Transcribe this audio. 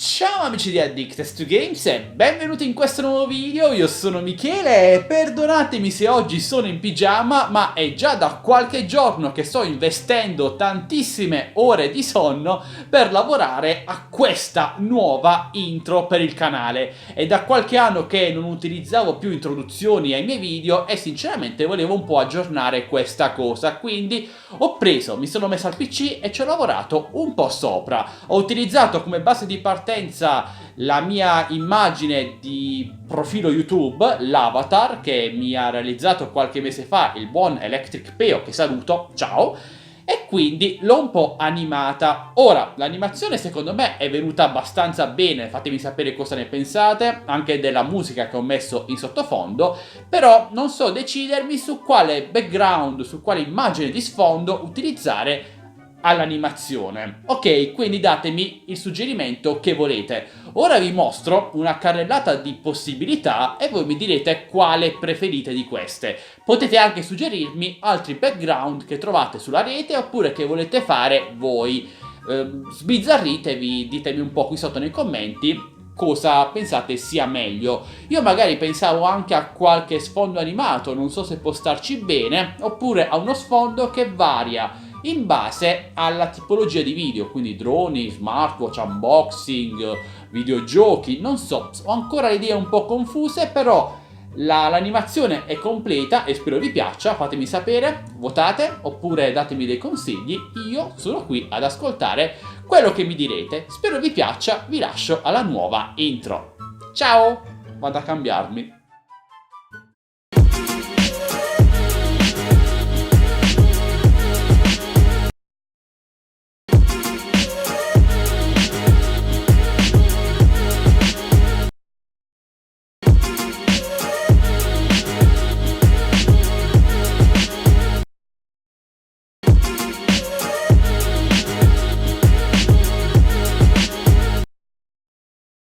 Ciao amici di Addicted to Games e benvenuti in questo nuovo video. Io sono Michele e perdonatemi se oggi sono in pigiama, ma è già da qualche giorno che sto investendo tantissime ore di sonno per lavorare a questa nuova intro per il canale. È da qualche anno che non utilizzavo più introduzioni ai miei video e sinceramente volevo un po' aggiornare questa cosa, quindi mi sono messo al PC e ci ho lavorato un po' sopra. Ho utilizzato come base di partenza la mia immagine di profilo YouTube, l'avatar che mi ha realizzato qualche mese fa il buon Electric Peo, che saluto, ciao, e quindi l'ho un po' animata. Ora, l'animazione secondo me è venuta abbastanza bene, fatemi sapere cosa ne pensate, anche della musica che ho messo in sottofondo, però non so decidermi su quale background, su quale immagine di sfondo utilizzare all'animazione. Ok, quindi datemi il suggerimento che volete. Ora vi mostro una carrellata di possibilità e voi mi direte quale preferite di queste. Potete anche suggerirmi altri background che trovate sulla rete oppure che volete fare voi. Sbizzarritevi, ditemi un po' qui sotto nei commenti cosa pensate sia meglio. Io magari pensavo anche a qualche sfondo animato, non so se può starci bene, oppure a uno sfondo che varia in base alla tipologia di video, quindi droni, smartwatch, unboxing, videogiochi, non so, ho ancora le idee un po' confuse, però l'animazione è completa e spero vi piaccia. Fatemi sapere, votate oppure datemi dei consigli, io sono qui ad ascoltare quello che mi direte. Spero vi piaccia, vi lascio alla nuova intro. Ciao, vado a cambiarmi.